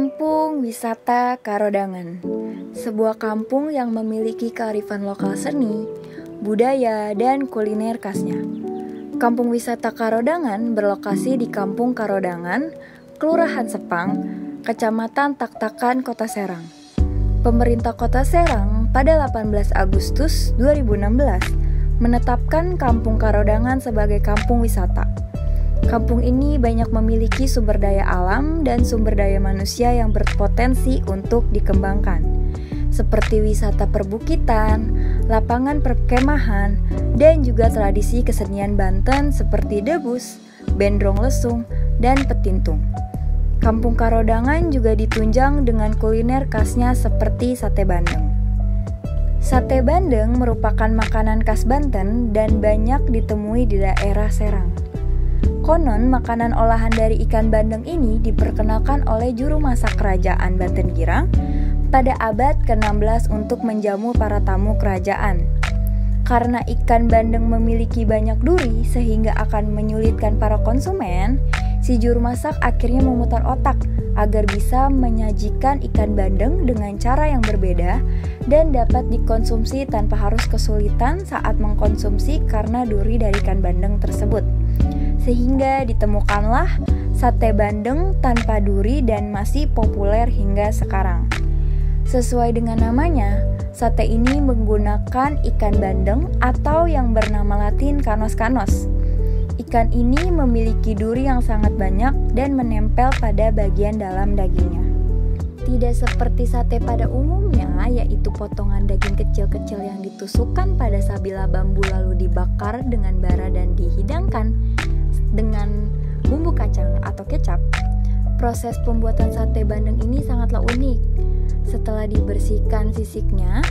Kampung Wisata Karodangan, sebuah kampung yang memiliki kearifan lokal seni, budaya, dan kuliner khasnya. Kampung Wisata Karodangan berlokasi di Kampung Karodangan, Kelurahan Sepang, Kecamatan Taktakan, Kota Serang. Pemerintah Kota Serang pada 18 Agustus 2016 menetapkan Kampung Karodangan sebagai kampung wisata. Kampung ini banyak memiliki sumber daya alam dan sumber daya manusia yang berpotensi untuk dikembangkan, seperti wisata perbukitan, lapangan perkemahan, dan juga tradisi kesenian Banten seperti debus, bendrong lesung, dan petintung. Kampung Karodangan juga ditunjang dengan kuliner khasnya seperti sate bandeng. Sate bandeng merupakan makanan khas Banten dan banyak ditemui di daerah Serang. Konon, makanan olahan dari ikan bandeng ini diperkenalkan oleh juru masak kerajaan Banten Girang pada abad ke-16 untuk menjamu para tamu kerajaan. Karena ikan bandeng memiliki banyak duri sehingga akan menyulitkan para konsumen, si juru masak akhirnya memutar otak agar bisa menyajikan ikan bandeng dengan cara yang berbeda dan dapat dikonsumsi tanpa harus kesulitan saat mengkonsumsi karena duri dari ikan bandeng tersebut. Sehingga ditemukanlah sate bandeng tanpa duri dan masih populer hingga sekarang. Sesuai dengan namanya, sate ini menggunakan ikan bandeng atau yang bernama latin Canos. Ikan ini memiliki duri yang sangat banyak dan menempel pada bagian dalam dagingnya. Tidak seperti sate pada umumnya, yaitu potongan daging kecil-kecil yang ditusukkan pada sabila bambu lalu dibakar dengan bara dan dihidangkan dengan bumbu kacang atau kecap. Proses pembuatan sate bandeng ini sangatlah unik. Setelah dibersihkan sisiknya,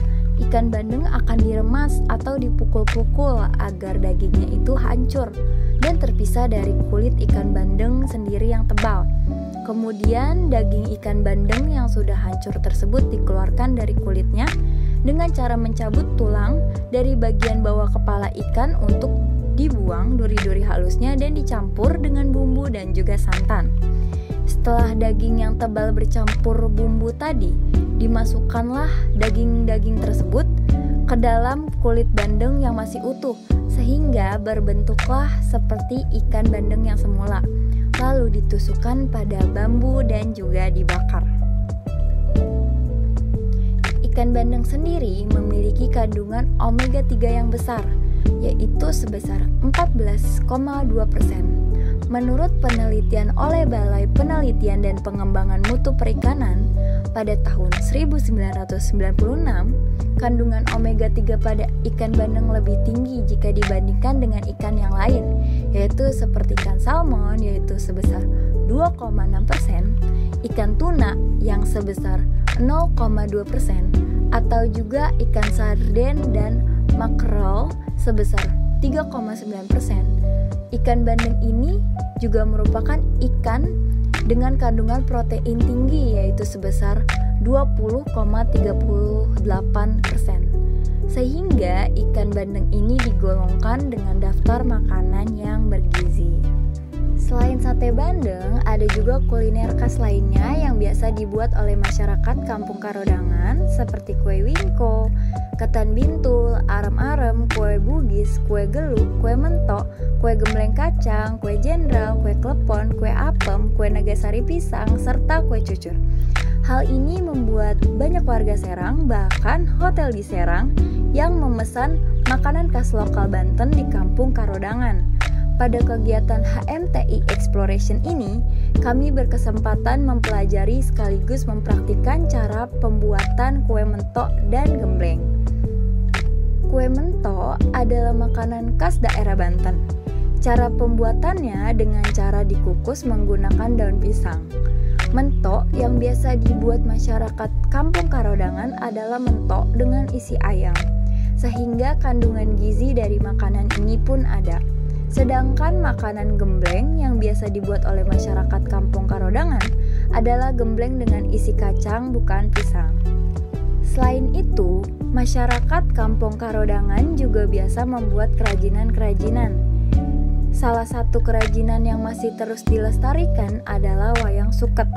ikan bandeng akan diremas atau dipukul-pukul agar dagingnya itu hancur dan terpisah dari kulit ikan bandeng sendiri yang tebal. Kemudian daging ikan bandeng yang sudah hancur tersebut dikeluarkan dari kulitnya dengan cara mencabut tulang dari bagian bawah kepala ikan untuk dibuang duri-duri halusnya dan dicampur dengan bumbu dan juga santan. Setelah daging yang tebal bercampur bumbu tadi, dimasukkanlah daging-daging tersebut ke dalam kulit bandeng yang masih utuh sehingga berbentuklah seperti ikan bandeng yang semula. Lalu ditusukkan pada bambu dan juga dibakar. Ikan bandeng sendiri memiliki kandungan omega 3 yang besar, yaitu sebesar 14,2%. Menurut penelitian oleh Balai Penelitian dan Pengembangan Mutu Perikanan pada tahun 1996, kandungan omega 3 pada ikan bandeng lebih tinggi jika dibandingkan dengan ikan yang lain, yaitu seperti ikan salmon yaitu sebesar 2,6%, ikan tuna yang sebesar 0,2%, atau juga ikan sarden dan makrel sebesar 3,9%. Ikan bandeng ini juga merupakan ikan dengan kandungan protein tinggi yaitu sebesar 20,38%. Sehingga ikan bandeng ini digolongkan dengan daftar makanan yang bergizi. Selain sate bandeng, ada juga kuliner khas lainnya yang biasa dibuat oleh masyarakat Kampung Karodangan seperti kue wingko, ketan bintul, arem-arem, kue bugis, kue geluk, kue mentok, kue gembleng kacang, kue jenderal, kue klepon, kue apem, kue nagasari pisang, serta kue cucur. Hal ini membuat banyak warga Serang, bahkan hotel di Serang, yang memesan makanan khas lokal Banten di Kampung Karodangan. Pada kegiatan HMTI Exploration ini, kami berkesempatan mempelajari sekaligus mempraktikkan cara pembuatan kue mentok dan gembleng. Kue mentok adalah makanan khas daerah Banten. Cara pembuatannya dengan cara dikukus menggunakan daun pisang. Mentok yang biasa dibuat masyarakat Kampung Karodangan adalah mentok dengan isi ayam, sehingga kandungan gizi dari makanan ini pun ada. Sedangkan makanan gembleng yang biasa dibuat oleh masyarakat Kampung Karodangan adalah gembleng dengan isi kacang bukan pisang. Selain itu, masyarakat Kampung Karodangan juga biasa membuat kerajinan-kerajinan. Salah satu kerajinan yang masih terus dilestarikan adalah wayang suket.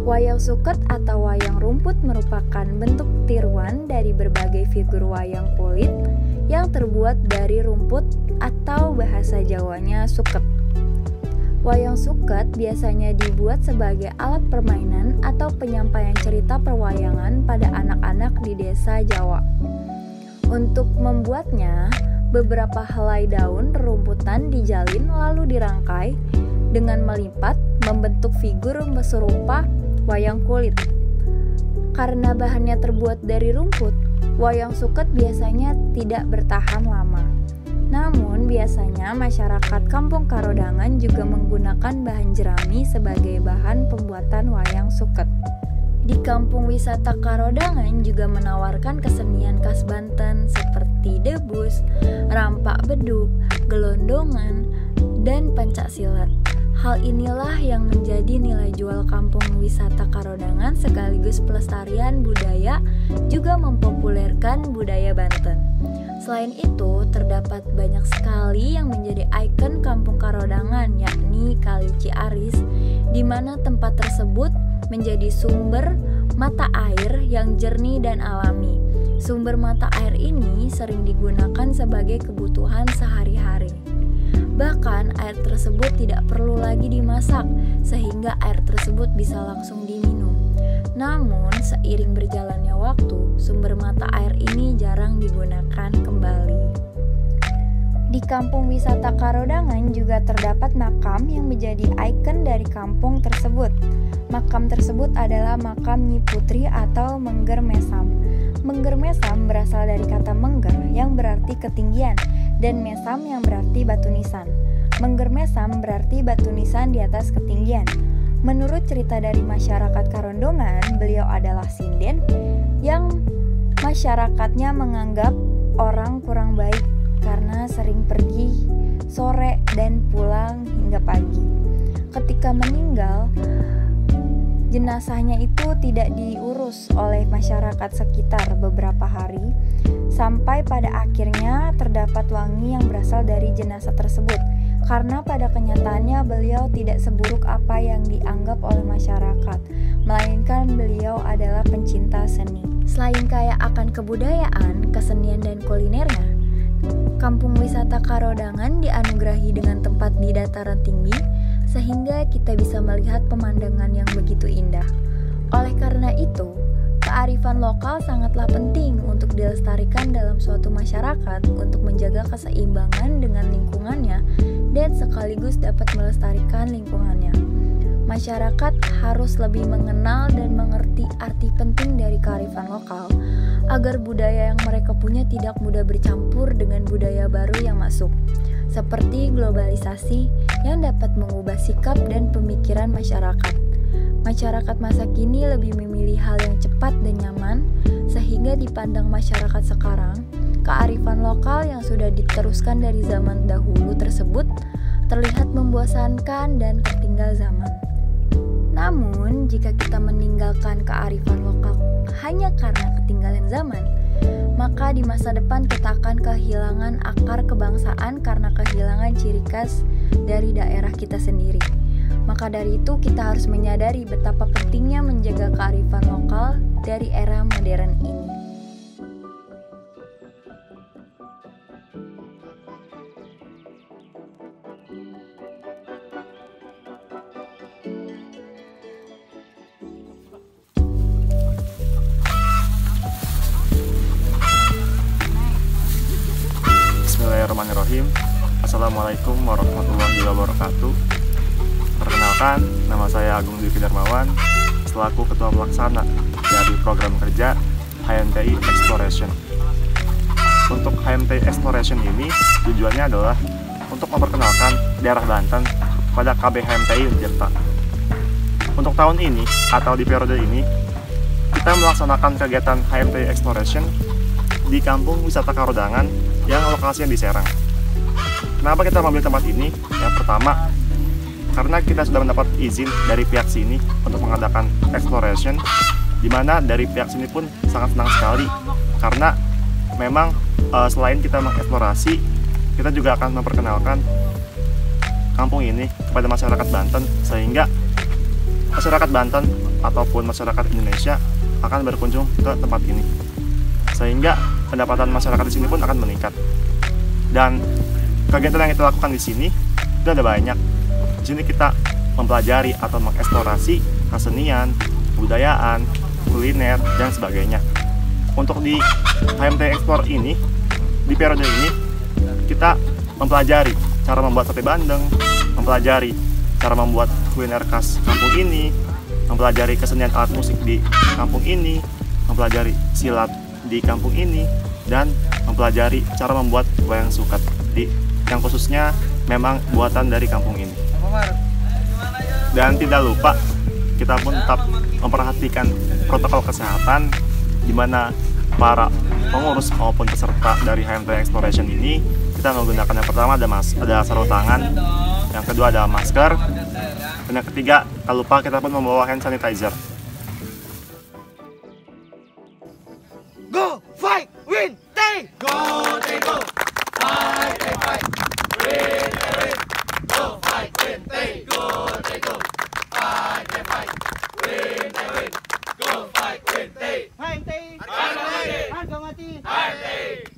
Wayang suket atau wayang rumput merupakan bentuk tiruan dari berbagai figur wayang kulit yang terbuat dari rumput atau bahasa Jawanya suket. Wayang suket biasanya dibuat sebagai alat permainan atau penyampaian cerita perwayangan pada anak-anak di desa Jawa. Untuk membuatnya, beberapa helai daun rerumputan dijalin lalu dirangkai dengan melipat membentuk figur serupa wayang kulit. Karena bahannya terbuat dari rumput, wayang suket biasanya tidak bertahan lama. Namun biasanya masyarakat Kampung Karodangan juga menggunakan bahan jerami sebagai bahan pembuatan wayang suket. Di Kampung Wisata Karodangan juga menawarkan kesenian khas Banten seperti debus, rampak beduk, gelondongan, dan pencaksilat. Hal inilah yang menjadi nilai jual Kampung Wisata Karodangan sekaligus pelestarian budaya juga mempopulerkan budaya Banten. Selain itu, terdapat banyak sekali yang menjadi ikon Kampung Karodangan, yakni Kali Ciaris, di mana tempat tersebut menjadi sumber mata air yang jernih dan alami. Sumber mata air ini sering digunakan sebagai kebutuhan sehari-hari. Bahkan air tersebut tidak perlu lagi dimasak, sehingga air tersebut bisa langsung diminum. Namun, seiring berjalannya waktu, sumber mata air ini jarang digunakan kembali. Di Kampung Wisata Karodangan juga terdapat makam yang menjadi ikon dari kampung tersebut. Makam tersebut adalah makam Nyi Putri atau Mengger Mesam. Mengger Mesam berasal dari kata mengger yang berarti ketinggian dan mesam yang berarti batu nisan. Mengger Mesam berarti batu nisan di atas ketinggian. Menurut cerita dari masyarakat Karondongan, beliau adalah sinden yang masyarakatnya menganggap orang kurang baik karena sering pergi sore dan pulang hingga pagi. Ketika meninggal, jenazahnya itu tidak diurus oleh masyarakat sekitar beberapa hari, sampai pada akhirnya terdapat wangi yang berasal dari jenazah tersebut. Karena pada kenyataannya beliau tidak seburuk apa yang dianggap oleh masyarakat, melainkan beliau adalah pencinta seni. Selain kaya akan kebudayaan, kesenian dan kulinernya, Kampung Wisata Karodangan dianugerahi dengan tempat di dataran tinggi, sehingga kita bisa melihat pemandangan yang begitu indah. Oleh karena itu, kearifan lokal sangatlah penting untuk dilestarikan dalam suatu masyarakat untuk menjaga keseimbangan dengan lingkungannya dan sekaligus dapat melestarikan lingkungannya. Masyarakat harus lebih mengenal dan mengerti arti penting dari kearifan lokal agar budaya yang mereka punya tidak mudah bercampur dengan budaya baru yang masuk, seperti globalisasi yang dapat mengubah sikap dan pemikiran masyarakat. Masyarakat masa kini lebih memilih hal yang cepat dan nyaman, sehingga dipandang masyarakat sekarang, kearifan lokal yang sudah diteruskan dari zaman dahulu tersebut terlihat membosankan dan tertinggal zaman. Namun, jika kita meninggalkan kearifan lokal hanya karena ketinggalan zaman, maka di masa depan kita akan kehilangan akar kebangsaan karena kehilangan ciri khas dari daerah kita sendiri. Maka dari itu kita harus menyadari betapa pentingnya menjaga kearifan lokal dari era modern ini. Bismillahirrahmanirrahim. Assalamualaikum warahmatullahi wabarakatuh. Perkenalkan, nama saya Agung Dwiki Darmawan, selaku Ketua Pelaksana dari Program Kerja HMTI Exploration. Untuk HMTI Exploration ini tujuannya adalah untuk memperkenalkan daerah Banten pada KB HMTI Untirta. Untuk tahun ini atau di periode ini, kita melaksanakan kegiatan HMTI Exploration di Kampung Wisata Karodangan yang lokasinya di Serang. Kenapa kita memilih tempat ini? Yang pertama, karena kita sudah mendapat izin dari pihak sini untuk mengadakan exploration, di mana dari pihak sini pun sangat senang sekali karena memang selain kita mengeksplorasi, kita juga akan memperkenalkan kampung ini kepada masyarakat Banten, sehingga masyarakat Banten ataupun masyarakat Indonesia akan berkunjung ke tempat ini, sehingga pendapatan masyarakat di sini pun akan meningkat. Dan kegiatan yang kita lakukan di sini itu ada banyak. Di sini kita mempelajari atau mengeksplorasi kesenian, kebudayaan, kuliner, dan sebagainya. Untuk di HMT Explore ini, di periode ini, kita mempelajari cara membuat sate bandeng, mempelajari cara membuat kuliner khas kampung ini, mempelajari kesenian alat musik di kampung ini, mempelajari silat di kampung ini, dan mempelajari cara membuat wayang suket yang khususnya memang buatan dari kampung ini. Dan tidak lupa, kita pun tetap memperhatikan protokol kesehatan, di mana para pengurus maupun peserta dari HMT Exploration ini kita menggunakan yang pertama ada sarung tangan, yang kedua ada masker, dan yang ketiga tak lupa kita pun membawa hand sanitizer. Go fight win tay, go tay go, fight tay fight, win tay win, go fight win tay, go tay go, fight tay fight, win tay win, go fight win tay, fight tay, harga mati, harga mati,